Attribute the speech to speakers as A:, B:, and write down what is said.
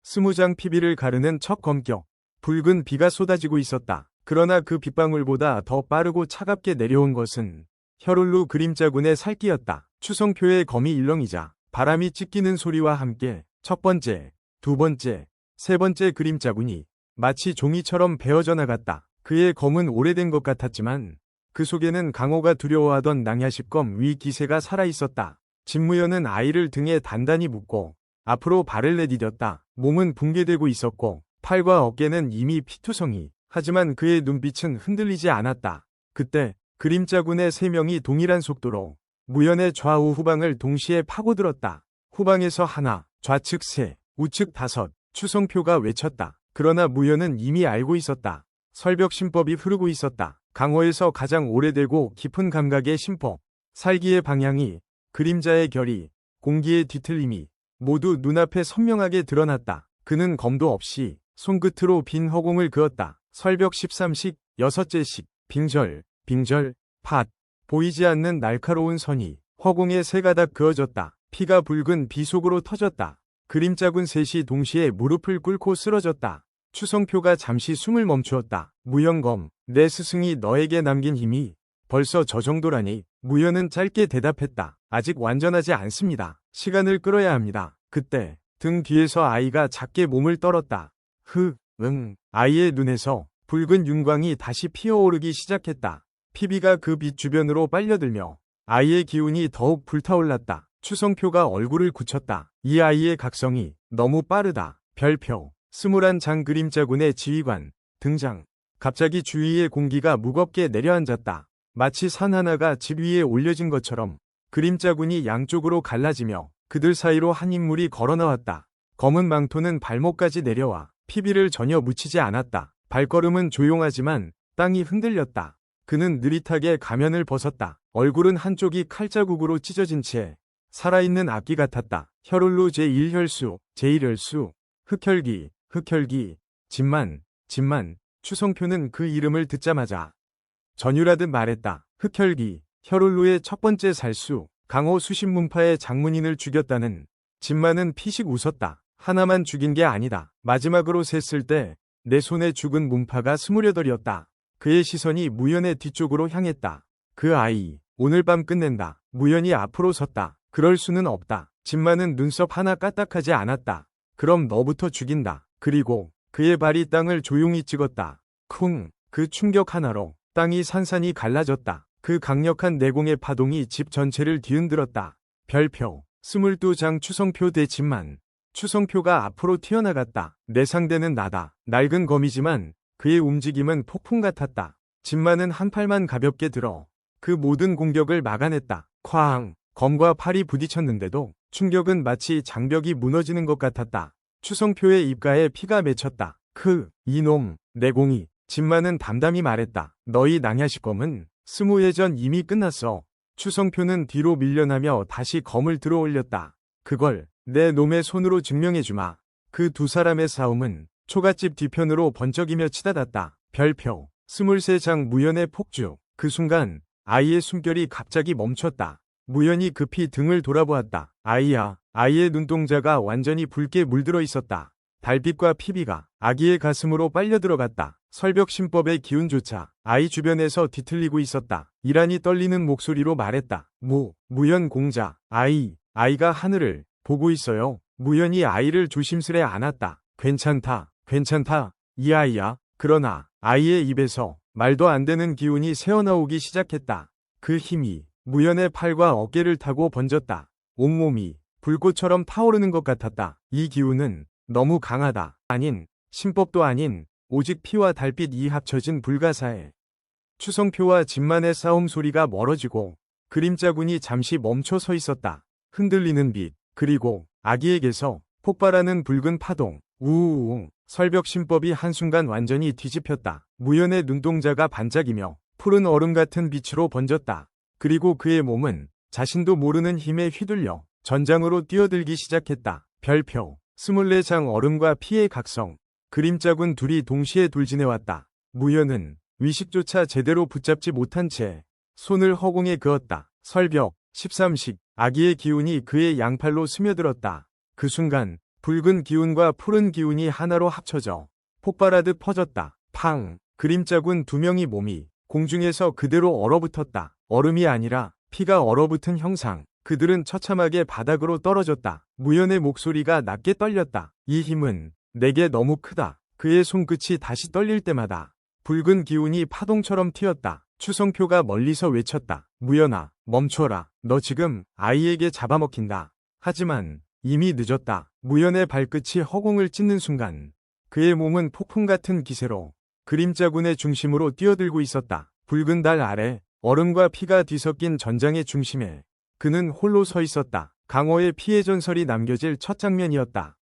A: 20장 피비를 가르는 첫 검격. 붉은 비가 쏟아지고 있었다. 그러나 그 빗방울보다 더 빠르고 차갑게 내려온 것은 혈울루 그림자군의 살기였다. 추성표의 검이 일렁이자 바람이 찢기는 소리와 함께 첫 번째, 두 번째, 세 번째 그림자군이 마치 종이처럼 베어져 나갔다. 그의 검은 오래된 것 같았지만 그 속에는 강호가 두려워하던 낭야십검 위 기세가 살아있었다. 진무현은 아이를 등에 단단히 묶고 앞으로 발을 내디뎠다. 몸은 붕괴되고 있었고 팔과 어깨는 이미 피투성이. 하지만 그의 눈빛은 흔들리지 않았다. 그때 그림자군의 3명이 동일한 속도로 무연의 좌우 후방을 동시에 파고들었다. 후방에서 하나, 좌측 3, 우측 5, 추성표가 외쳤다. 그러나 무연은 이미 알고 있었다. 설벽심법이 흐르고 있었다. 강호에서 가장 오래되고 깊은 감각의 심법, 살기의 방향이, 그림자의 결이, 공기의 뒤틀림이 모두 눈앞에 선명하게 드러났다. 그는 검도 없이 손끝으로 빈 허공을 그었다. 설벽 13식, 6제씩, 빙절, 빙절, 팟. 보이지 않는 날카로운 선이 허공에 세 가닥 그어졌다. 피가 붉은 비 속으로 터졌다. 그림자군 셋이 동시에 무릎을 꿇고 쓰러졌다. 추성표가 잠시 숨을 멈추었다. 무연검, 내 스승이 너에게 남긴 힘이 벌써 저 정도라니. 무연은 짧게 대답했다. 아직 완전하지 않습니다. 시간을 끌어야 합니다. 그때 등 뒤에서 아이가 작게 몸을 떨었다. 아이의 눈에서 붉은 윤광이 다시 피어오르기 시작했다. 피비가 그 빛 주변으로 빨려들며 아이의 기운이 더욱 불타올랐다. 추성표가 얼굴을 굳혔다. 이 아이의 각성이 너무 빠르다. 별표. 21장 그림자군의 지휘관 등장. 갑자기 주위의 공기가 무겁게 내려앉았다. 마치 산 하나가 집 위에 올려진 것처럼 그림자군이 양쪽으로 갈라지며 그들 사이로 한 인물이 걸어나왔다. 검은 망토는 발목까지 내려와 피비를 전혀 묻히지 않았다. 발걸음은 조용하지만 땅이 흔들렸다. 그는 느릿하게 가면을 벗었다. 얼굴은 한쪽이 칼자국으로 찢어진 채 살아있는 악기 같았다. 혈울루 제1혈수, 제1혈수, 흑혈기, 흑혈기, 진만, 진만. 추성표는 그 이름을 듣자마자 전율하듯 말했다. 흑혈기, 혈울루의 첫 번째 살수, 강호 수신문파의 장문인을 죽였다는. 진만은 피식 웃었다. 하나만 죽인 게 아니다. 마지막으로 셌을 때 내 손에 죽은 문파가 28이었다. 그의 시선이 무연의 뒤쪽으로 향했다. 그 아이, 오늘 밤 끝낸다. 무연이 앞으로 섰다. 그럴 수는 없다. 진만은 눈썹 하나 까딱하지 않았다. 그럼 너부터 죽인다. 그리고 그의 발이 땅을 조용히 찍었다. 쿵! 그 충격 하나로 땅이 산산이 갈라졌다. 그 강력한 내공의 파동이 집 전체를 뒤흔들었다. 별표. 22장 추성표 대 진만. 추성표가 앞으로 튀어나갔다. 내 상대는 나다. 낡은 검이지만 그의 움직임은 폭풍 같았다. 진만은 한 팔만 가볍게 들어 그 모든 공격을 막아냈다. 쾅! 검과 팔이 부딪혔는데도 충격은 마치 장벽이 무너지는 것 같았다. 추성표의 입가에 피가 맺혔다. 이놈, 내공이. 진만은 담담히 말했다. 너희 낭야시검은 20회 전 이미 끝났어. 추성표는 뒤로 밀려나며 다시 검을 들어 올렸다. 그걸 내 놈의 손으로 증명해주마. 그 두 사람의 싸움은 초가집 뒤편으로 번쩍이며 치닫았다. 별표. 23장 무연의 폭주. 그 순간 아이의 숨결이 갑자기 멈췄다. 무연이 급히 등을 돌아보았다. 아이야. 아이의 눈동자가 완전히 붉게 물들어 있었다. 달빛과 피비가 아기의 가슴으로 빨려 들어갔다. 설벽심법의 기운조차 아이 주변에서 뒤틀리고 있었다. 이란이 떨리는 목소리로 말했다. 무연 공자. 아이가 하늘을 보고 있어요. 무연이 아이를 조심스레 안았다. 괜찮다. 이 아이야. 그러나 아이의 입에서 말도 안 되는 기운이 새어나오기 시작했다. 그 힘이 무연의 팔과 어깨를 타고 번졌다. 온몸이 불꽃처럼 타오르는 것 같았다. 이 기운은 너무 강하다. 아닌, 신법도 아닌, 오직 피와 달빛이 합쳐진 불가사의. 추성표와 진만의 싸움 소리가 멀어지고 그림자군이 잠시 멈춰 서 있었다. 흔들리는 빛, 그리고 아기에게서 폭발하는 붉은 파동. 우웅. 설벽심법이 한순간 완전히 뒤집혔다. 무연의 눈동자가 반짝이며 푸른 얼음 같은 빛으로 번졌다. 그리고 그의 몸은 자신도 모르는 힘에 휘둘려 전장으로 뛰어들기 시작했다. 별표. 24장 얼음과 피의 각성. 그림자군 둘이 동시에 돌진해왔다. 무연은 위식조차 제대로 붙잡지 못한 채 손을 허공에 그었다. 설벽. 13식. 아기의 기운이 그의 양팔로 스며들었다. 그 순간 붉은 기운과 푸른 기운이 하나로 합쳐져 폭발하듯 퍼졌다. 팡! 그림자군 두 명이 몸이 공중에서 그대로 얼어붙었다. 얼음이 아니라 피가 얼어붙은 형상. 그들은 처참하게 바닥으로 떨어졌다. 무연의 목소리가 낮게 떨렸다. 이 힘은 내게 너무 크다. 그의 손끝이 다시 떨릴 때마다 붉은 기운이 파동처럼 튀었다. 추성표가 멀리서 외쳤다. 무연아, 멈춰라. 너 지금 아이에게 잡아먹힌다. 하지만 이미 늦었다. 무연의 발끝이 허공을 찢는 순간 그의 몸은 폭풍 같은 기세로 그림자군의 중심으로 뛰어들고 있었다. 붉은 달 아래 얼음과 피가 뒤섞인 전장의 중심에 그는 홀로 서 있었다. 강호의 피해 전설이 남겨질 첫 장면이었다.